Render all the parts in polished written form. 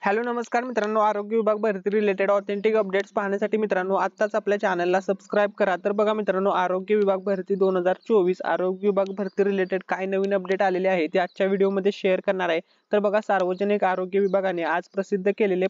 Hello नमस्कार मित्रांनो, आरोग्य विभाग भरती रिलेटेड ऑथेंटिक अपडेट्स पाहण्यासाठी मित्रांनो आत्ताच आपल्या चॅनलला सबस्क्राइब करा। तर बघा मित्रांनो, आरोग्य विभाग भरती 2024 आरोग्य विभाग भरती रिलेटेड काय नवीन अपडेट आलेले आहे ते आजच्या व्हिडिओमध्ये शेअर करणार आहे। तर बघा, सार्वजनिक आरोग्य विभागाने आज प्रसिद्ध केलेले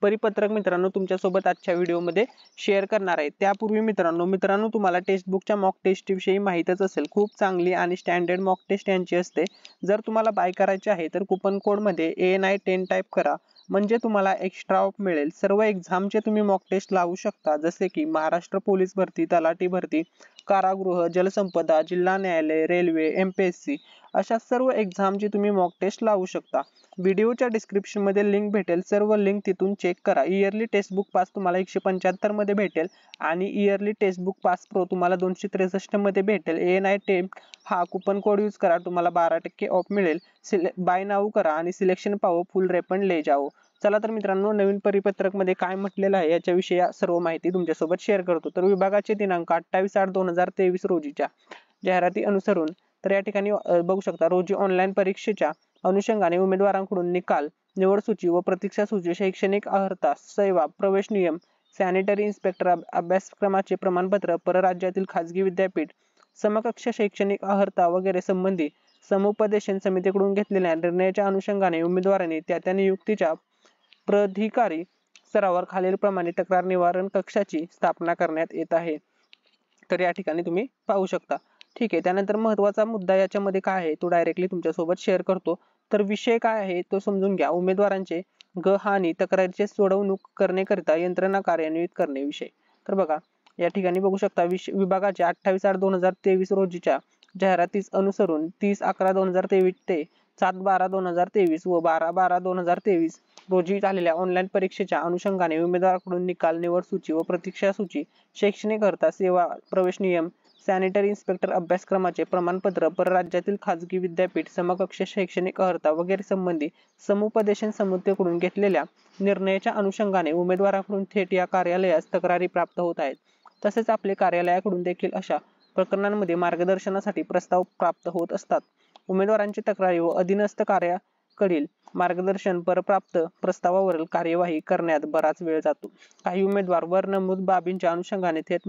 परिपत्रक मित्रांनो तुमच्यासोबत आजच्या व्हिडिओमध्ये शेअर करणार आहे। त्यापूर्वी मित्रांनो तुम्हाला टेक्स्ट बुकच्या मॉक टेस्ट विषयी माहितीच असेल, खूप चांगली आणि स्टँडर्ड मॉक टेस्ट यांची असते। जर तुम्हाला बाय करायचे आहे तर कुपन कोड मध्ये ANI 10 टाइप करा, म्हणजे तुम्हाला एक्स्ट्रा ऑफ मिळेल। सर्व एक्झामचे तुम्ही मॉक टेस्ट लावू शकता, जसे की महाराष्ट्र पोलीस भरती, तलाठी भरती, कारागृह, जलसंपदा, जिल्हा न्यायालय, रेल्वे, MPSC अशा सर्व एक्झामची तुम्ही मॉक टेस्ट लावू शकता। व्हिडिओच्या डिस्क्रिप्शन मध्ये लिंक भेटेल, सर्व लिंक तिथून चेक करा। इयरली टेक्स्ट बुक पास तुम्हाला 175 मध्ये भेटेल आणि yearly text book pass pro तुम्हाला 263 मध्ये भेटेल। ANI 10 हा कुपन कोड यूज करा, तुम्हाला 12% ऑफ मिळेल। बाय नाऊ करा आणि सिलेक्शन पाओ, फुल रेफंड ले जाओ। चला तर मित्रांनो, नवीन परिपत्रक मध्ये काय म्हटलेलं आहे याच्याविषयी सर्व माहिती तुमच्यासोबत शेअर करतो। तर विभागाचे दिनांक 28/8/2023 रोजीच्या जाहिराती अनुसरून तर या ठिकाणी बघू शकता, रोजी ऑनलाईन परीक्षेच्या अनुषंगाने उमेदवारांकडून निकाल, निवड सूची व प्रतीक्षा सूची, शैक्षणिक अर्हता, सेवा, प्रवेश नियम, सॅनिटरी इन्स्पेक्टर अभ्यासक्रमाचे प्रमाणपत्र, परराज्यातील खाजगी विद्यापीठ, समकक्ष शैक्षणिक अर्हता वगैरे संबंधी समुपदेशन समितीकडून घेतलेल्या निर्णयाच्या अनुषंगाने उमेदवारांनी त्या नियुक्तीच्या प्राधिकारी स्तरावर खालील प्रमाणे तक्रार निवारण कक्षाची स्थापना करण्यात येत आहे। तर या ठिकाणी तुम्ही पाहू शकता। ठीक आहे, त्यानंतर महत्त्वाचा मुद्दा याच्यामध्ये काय आहे तो डायरेक्टली तुमच्यासोबत शेअर करतो। तर विषय काय आहे तो समजून घ्या। उमेदवारांचे गहाणी तक्रारीचे सोडवणूक करण्याकरिता यंत्रणा कार्यान्वित करणे विषय। तर बघा, या ठिकाणी बघू शकता, विभागाच्या 28/8/2023 रोजीच्या जाहिरातीस अनुसरून 30/11/2023 ते 7/12/2023 व 12/12/2023 रोजी झालेल्या ऑनलाईन परीक्षेच्या अनुषंगाने उमेदवाराकडून निकाल, निवड सूची व प्रतीक्षा सूची, शैक्षणिक अर्हता, सेवा, प्रवेश नियम, सॅनिटरी इन्स्पेक्टर अभ्यासक्रमाचे प्रमाणपत्र, परराज्यातील खाजगी विद्यापीठ, समकक्ष शैक्षणिक अर्हता वगैरे संबंधी समुपदेशन समितीकडून घेतलेल्या निर्णयाच्या अनुषंगाने उमेदवाराकडून थेट या कार्यालयास तक्रारी प्राप्त होत आहेत। तसेच आपले कार्यालयाकडून देखील अशा प्रकरणांमध्ये मार्गदर्शनासाठी प्रस्ताव प्राप्त होत असतात। उमेदवारांची तक्रारी व अधीनस्थ कार्याकडील मार्गदर्शन परप्राप्त प्रस्तावावरील कार्यवाही करण्यात बराच वेळ जातो। काही उमेदवार वर नमूद बाबींच्या अनुषंगाने थेट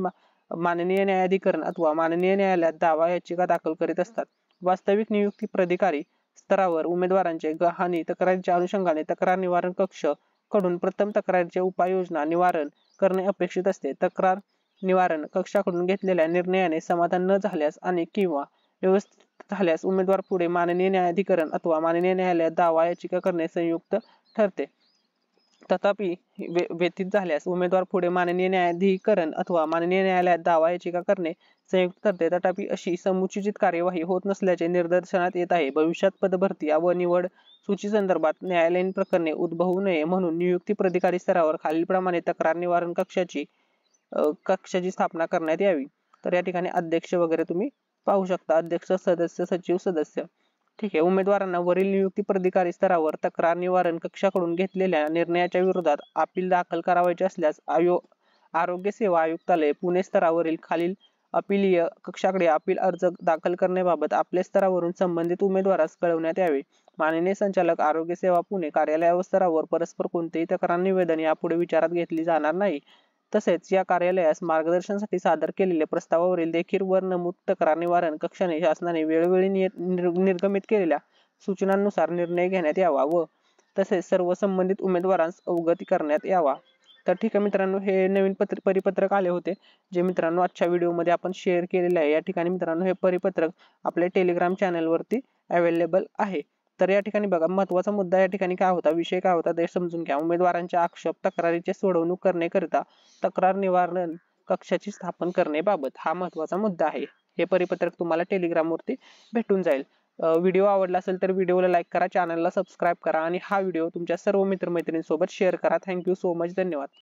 माननीय न्यायाधिकरण अथवा माननीय न्यायालयात दावा याचिका दाखल करीत असतात। वास्तविक नियुक्ती प्राधिकारी स्तरावर उमेदवारांचे गहाणी तक्रारीच्या अनुषंगाने तक्रार निवारण कक्ष कडून प्रथम तक्रारीचे उपाययोजना निवारण करणे अपेक्षित असते। तक्रार निवारण कक्षाकडून घेतलेल्या निर्णयाने समाधान न झाल्यास आणि किंवा व्यवस्थित झाल्यास उमेदवार पुढे माननीय न्यायाधिकरण अथवा माननीय न्यायालयात दावा याचिका करणे संयुक्त ठरते। तथापि व्यतीत झाल्यास उमेदवार पुढे माननीय न्यायाधिकरण अथवा माननीय न्यायालयात दावा याचिका करणे संयुक्त ठरते। तथापि अशी समुचित कार्यवाही होत नसल्याचे निदर्शनात येत आहे। भविष्यात पदभरती व निवड सूची संदर्भात न्यायालयीन प्रकरणे उद्भवू नये म्हणून नियुक्ती प्राधिकारी स्तरावर खालीलप्रमाणे तक्रार निवारण कक्षाची स्थापना करण्यात यावी। तर या ठिकाणी अध्यक्ष वगैरे तुम्ही पाहू शकता, अध्यक्ष, सदस्य, सचिव, सदस्य। ठीक आहे, उमेदवारांना वरील नियुक्ती प्राधिकारी स्तरावर तक्रार निवारण कक्षाकडून घेतलेल्या निर्णयाच्या विरोधात अपील दाखल करावयाचे असल्यास आरोग्य सेवा आयुक्तालय पुणे स्तरावरील खालील अपीलीय कक्षाकडे अपील अर्ज दाखल करण्याबाबत आपल्या स्तरावरून संबंधित उमेदवारास कळवण्यात यावे। माननीय संचालक आरोग्य सेवा पुणे कार्यालय स्तरावर परस्पर कोणतेही तक्रार निवेदन यापुढे विचारात घेतली जाणार नाही। तसेच या कार्यालयास मार्गदर्शनासाठी सादर केलेल्या प्रस्तावावरील देखील वर नमूद तक्रार निवारण कक्षाने शासनाने वेळोवेळी निर्गमित केलेल्या सूचनांनुसार निर्णय घेण्यात यावा व तसेच सर्व संबंधित उमेदवारांस अवगत करण्यात यावा। तर ठीक आहे मित्रांनो, हे नवीन परिपत्रक आले होते जे मित्रांनो आजच्या व्हिडिओमध्ये आपण शेअर केलेले आहे। या ठिकाणी मित्रांनो हे परिपत्रक आपल्या टेलिग्राम चॅनलवरती अवेलेबल आहे। तर या ठिकाणी बघा, महत्त्वाचा मुद्दा या ठिकाणी काय होता, विषय काय होता ते समजून घ्या। उमेदवारांच्या आक्षेप तक्रारीचे सोडवणूक करण्याकरिता तक्रार निवारण कक्षाची स्थापना करण्याबाबत हा महत्त्वाचा मुद्दा आहे। हे परिपत्रक तुम्हाला टेलिग्रामवरती भेटून जाईल। व्हिडिओ आवडला असेल तर व्हिडिओला लाईक करा, चॅनलला सबस्क्राइब करा आणि हा व्हिडिओ तुमच्या सर्व मित्रमैत्रिणींसोबत शेअर करा। थँक्यू सो मच, धन्यवाद।